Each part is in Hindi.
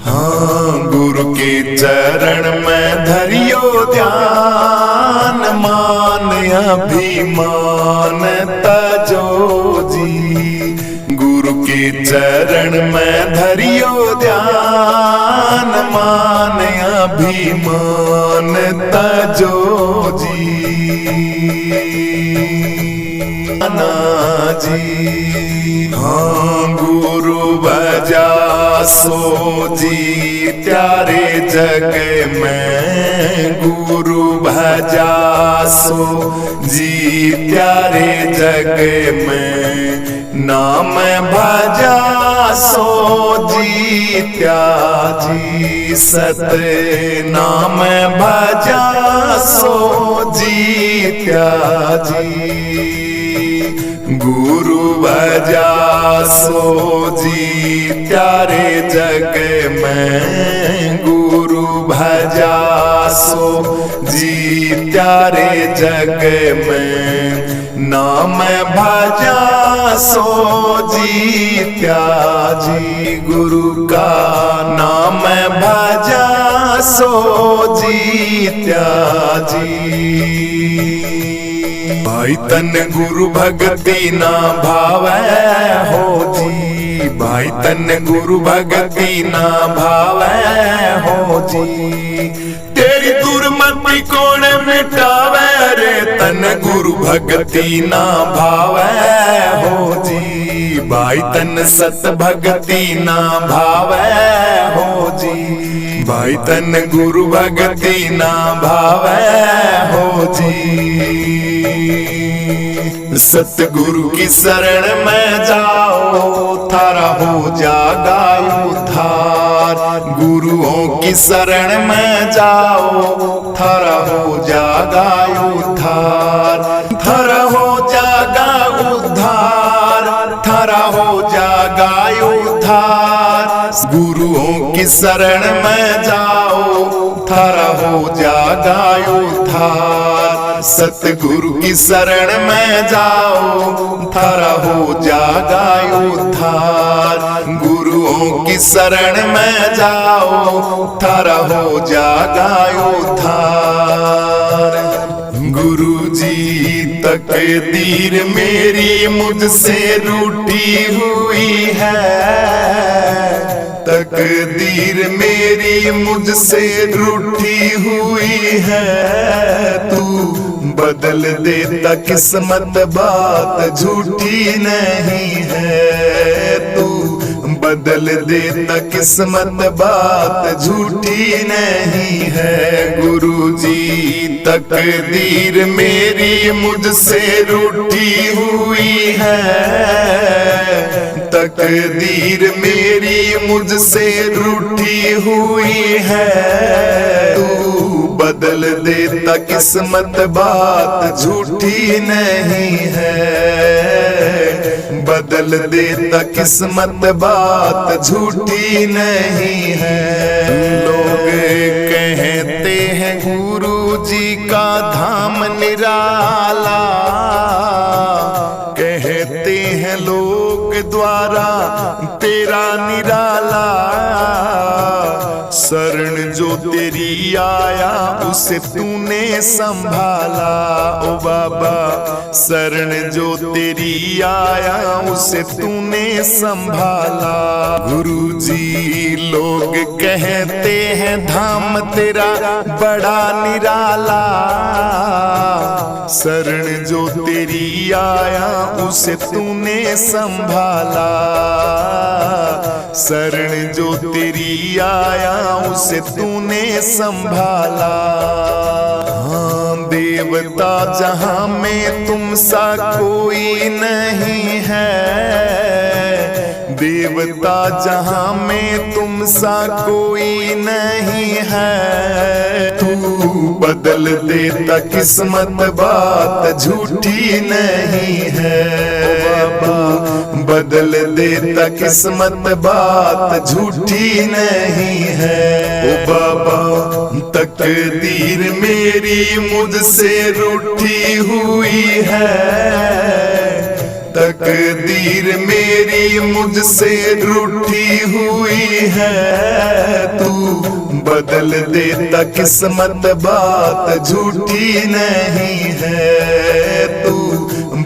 हाँ गुरु के चरण में धरियो ध्यान, मान अभिमान तजो जी। गुरु के चरण में धरियो ध्यान, मान अभिमान तजो जी। जी हाँ गुरु भजा सो जी प्यारे जग में, गुरु भजा सो जी प्यारे जग में। नाम भजा सो जी त्याजी सत, नाम भजा सो जी त्याजी। गुरु भजा सो जी प्यारे जग में, गुरु भजा सो जी प्यारे जग में। नाम भजा सो जी त्याजी, गुरु का नाम भजा सो जी त्याजी। भाई तन गुरु भगति ना भावै हो जी, भाई तन गुरु भगति ना भावै हो जी। तेरी दुर्मति कौन मिटावे रे, तन गुरु भगति ना भावै हो जी। भाई तन सत भगति ना भावै हो जी, भाई तन गुरु भगति ना भावै हो जी। सतगुरु की शरण में जाओ थारा हो जागा उद्धार। गुरुओं की शरण में जाओ थारा हो जागा उद्धार। थारा हो जागा उद्धार, थारा हो जागा उद्धार। गुरुओं की शरण में जाओ थारा हो जागा उद्धार। सतगुरु की शरण में जाओ थारा हो जागा उद्धार। गुरुओं की शरण में जाओ थारा हो जागा उद्धार। गुरु जी तकदीर मेरी मुझसे रूठी हुई है, तकदीर मेरी मुझसे रूठी हुई है। तू बदल देता किस्मत बात झूठी नहीं है, तू बदल देता किस्मत बात झूठी नहीं है। गुरु जी तकदीर मेरी मुझसे रूठी हुई है, तकदीर मेरी मुझसे रूठी हुई है। तू बदल देता किस्मत बात झूठी नहीं है, बदल देता किस्मत बात झूठी नहीं है। लोग कहते हैं गुरु जी का धाम निराला, कहते हैं लोग द्वारा तेरा निराला। शरण जो तेरी आया उसे तूने संभाला ओ बाबा, शरण जो तेरी आया उसे तूने संभाला। गुरु जी लोग कहते हैं धाम तेरा बड़ा निराला, शरण जो तेरी आया उसे तूने संभाला। शरण जो तेरी आया उसे तूने संभाला। हाँ देवता जहां में तुम सा कोई नहीं है, देवता जहां में तुम सा कोई नहीं है। तू बदल देता किस्मत बात झूठी नहीं है बाबा, बदल देता किस्मत बात झूठी नहीं है। ओ बाबा तकदीर मेरी मुझसे रूठी हुई है, तकदीर मेरी मुझसे रूठी हुई है, तू बदल देता किस्मत बात झूठी नहीं है, तू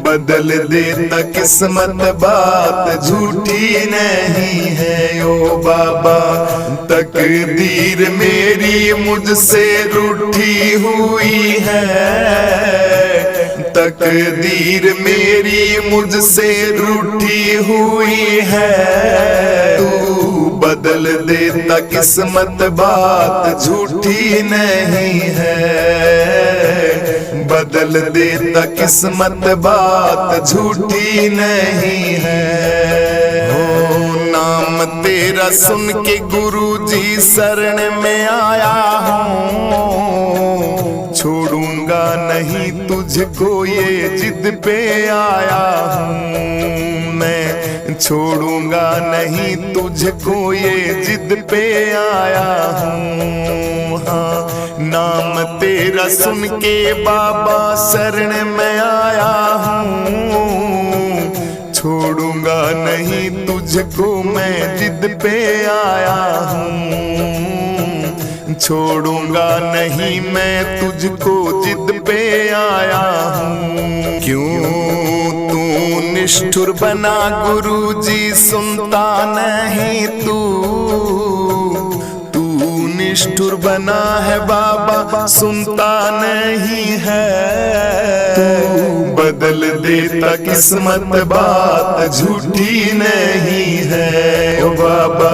बदल देता किस्मत बात झूठी नहीं है। ओ बाबा तकदीर मेरी मुझसे रूठी हुई है, तकदीर मेरी मुझसे रूठी हुई है, तू बदल देता किस्मत बात झूठी नहीं है, बदल देता किस्मत बात झूठी नहीं है। हो नाम तेरा सुन के गुरुजी शरण में आया हूँ, छोड़ूंगा नहीं तुझको ये जिद पे आया हूँ मैं, छोड़ूंगा नहीं तुझको ये जिद पे आया हूँ। हाँ नाम तेरा सुन के बाबा शरण में आया हूँ, छोड़ूंगा नहीं तुझको मैं जिद पे आया हूँ, छोड़ूंगा नहीं मैं तुझको जिद पे आया हूँ। क्यों तू निष्ठुर बना गुरुजी सुनता नहीं तू, निष्ठुर बना है बाबा सुनता नहीं है, तू बदल देता किस्मत बात झूठी नहीं है। ओ बाबा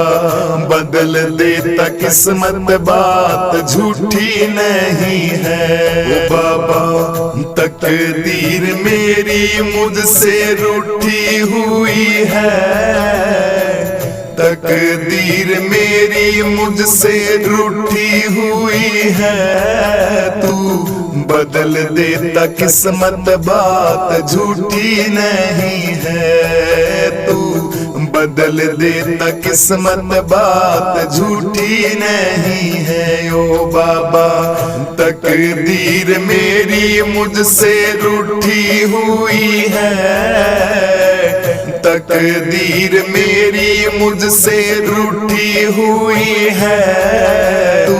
बदल देता किस्मत बात झूठी नहीं है। ओ बाबा तकदीर मेरी मुझसे रूठी हुई है, तकदीर मेरी मुझसे रूठी हुई है, तू बदल देता किस्मत बात झूठी नहीं है, तू बदल देता किस्मत बात झूठी नहीं है। ओ बाबा तकदीर मेरी मुझसे रूठी हुई है, तकदीर मेरी मुझसे रूठी हुई है, तू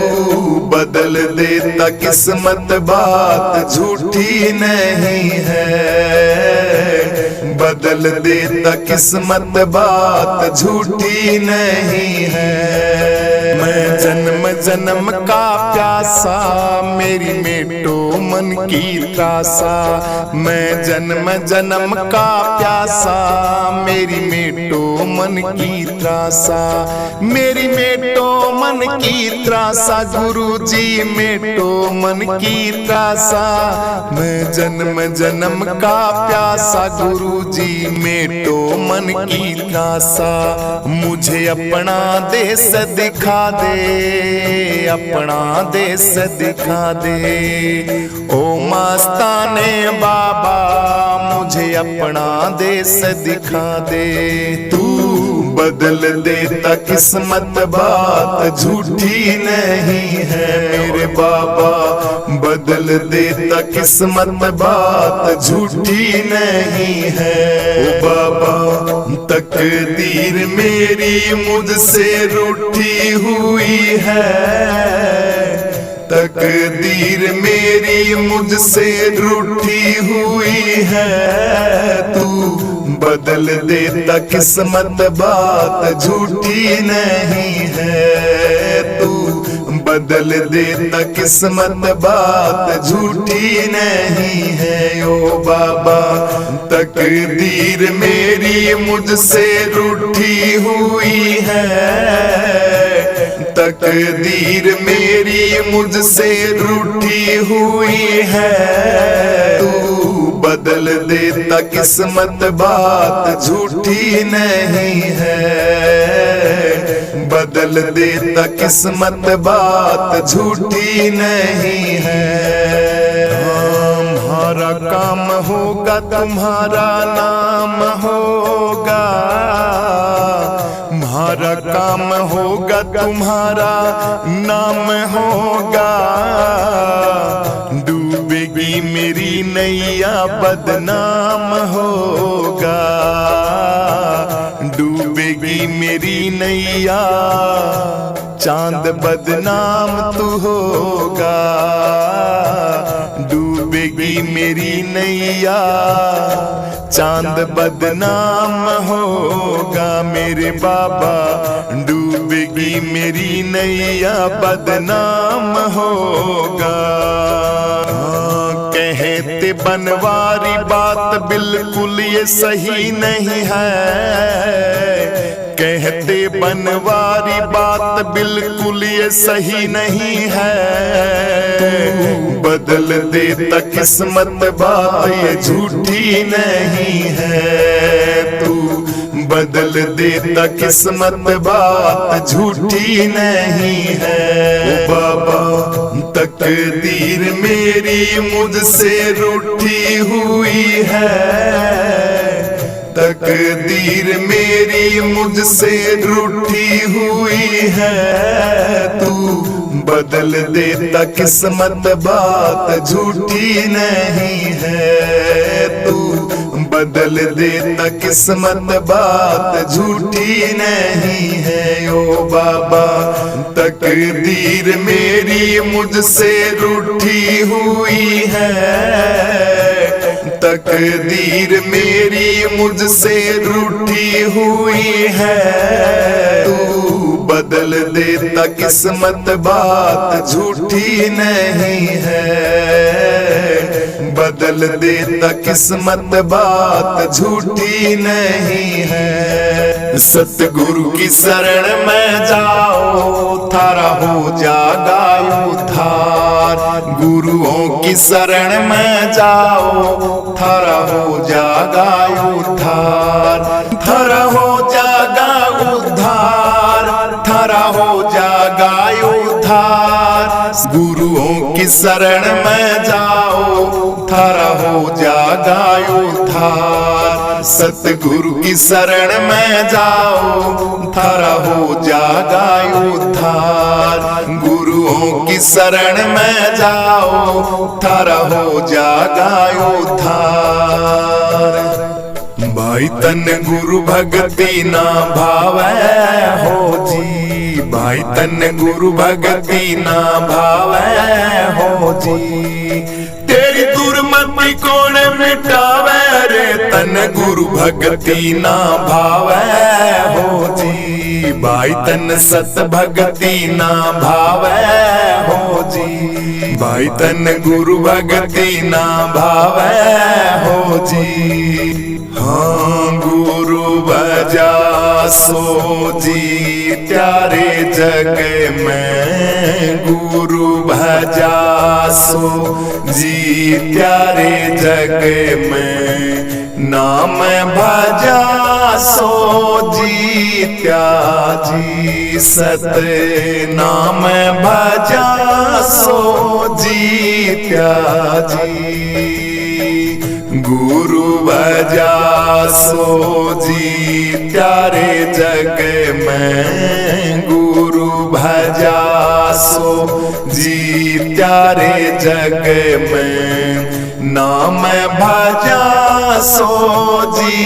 बदल देता किस्मत बात झूठी नहीं है, बदल देता किस्मत बात झूठी नहीं है। मैं जन्म जन्म का प्यासा मेरी मेटो मन की त्रासा, मैं जन्म जन्म का प्यासा मेरी मेटो मन की त्रासा, मेरी मेटो मन की त्रासा गुरुजी मेटो मन की त्रासा, मैं जन्म जन्म का प्यासा गुरुजी मेटो मन की त्रासा। मुझे अपना देश दिखा दे, अपना देश दिखा दे, ओ मस्ताने बाबा मुझे अपना देश दिखा दे। तू बदल देता किस्मत बात झूठी नहीं है मेरे बाबा, बदल देता किस्मत बात झूठी नहीं है। ओ बाबा तकदीर मेरी मुझसे रूठी हुई है, तकदीर मेरी मुझसे रूठी हुई है, तू बदल देता किस्मत बात झूठी नहीं है, तू बदल देता किस्मत बात झूठी नहीं है। ओ बाबा तकदीर मेरी मुझसे रूठी हुई है, तकदीर मेरी मुझसे रूठी हुई है, तू बदल देता किस्मत बात झूठी नहीं है, बदल देता किस्मत बात झूठी नहीं है। हमारा काम होगा तुम्हारा नाम होगा, हमारा काम होगा तुम्हारा नाम होगा, डूबेगी मेरी नैया बदनाम होगा, डूबेगी मेरी नैया चांद बदनाम तू होगा, डूबेगी मेरी नैया चांद बदनाम होगा। मेरे बाबा डूबेगी मेरी नैया बदनाम होगा। कहते बनवारी बात बिल्कुल ये सही नहीं है, कहते बनवारी बात बिल्कुल ये सही नहीं है। बदल देता किस्मत बात ये झूठी नहीं है, तू बदल देता किस्मत बात झूठी नहीं है। ओ बाबा तकदीर मेरी मुझसे रूठी हुई है, तकदीर मेरी मुझसे रूठी हुई है। तू बदल देता किस्मत बात झूठी नहीं है, तू बदल देता किस्मत बात झूठी नहीं है। ओ बाबा तकदीर मेरी मुझसे रूठी हुई है, तकदीर मेरी मुझसे रूठी हुई है। तू बदल देता किस्मत बात झूठी नहीं है, बदल देता किस्मत बात झूठी नहीं है। सतगुरु की शरण में जाओ थारा हो जागा उद्धार, गुरुओं की शरण में जाओ थारा हो जागा उद्धार, थारा हो जागा उद्धार, थारा हो जागा उद्धार। गुरुओं की शरण में जाओ थारा हो जागा उद्धार, सतगुरु की शरण में जाओ थारा हो जागा उद्धार। गुरुओं की शरण में जाओ थारा हो जागा उद्धार। भाई तन गुरु भगति ना भावै हो जी, भाई तन गुरु भगति ना भावै हो जी। तेरी दुर्मति कौन मिटावे रे, तन गुरु भगति ना भावै हो जी। भाई तन सत भगति ना भावै हो जी, भाई तन गुरु भगति ना भावै हो जी। हाँ गुरु भजा सो जी प्यारे जग में, गुरु भजा सो जी प्यारे जग में। नाम भजा सो जी त्याजी सत, नाम भजा सो जी त्याजी। गुरु भजा सो जी प्यारे जग में, गुरु भजा सो जी प्यारे जग में। नाम भजा सो जी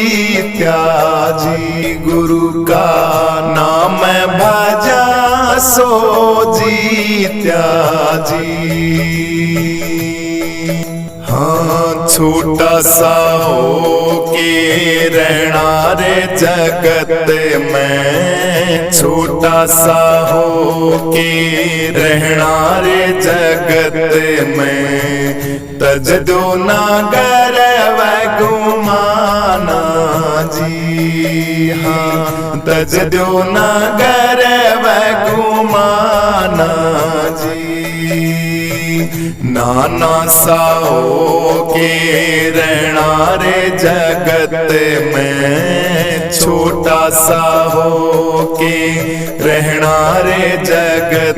त्याजी, गुरु का नाम भजा सो जी त्याजी। हाँ छोटा सा हो के रहना रे जगत में, छोटा सा हो के रहना रे जगत में। तज दो ना गर्व गुमाना जी, हाँ तज दो ना गर्व गुमाना जी। नाना साओ के रहना रे जगत में, छोटा सा हो के रहना रे जगत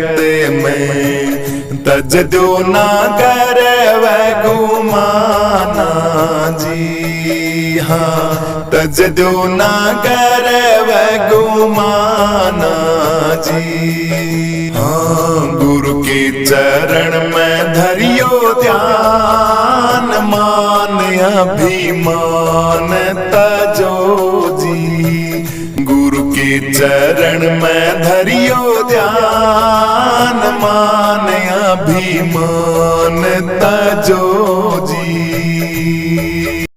में। तज दो ना गर्व गुमाना जी, हाँ तजदो ना करव गुमाना जी। हाँ गुरु के चरण में धरियो ध्यान, मान अभिमान तजो जी। गुरु के चरण में धरियो ध्यान, मान अभिमान तजो जी।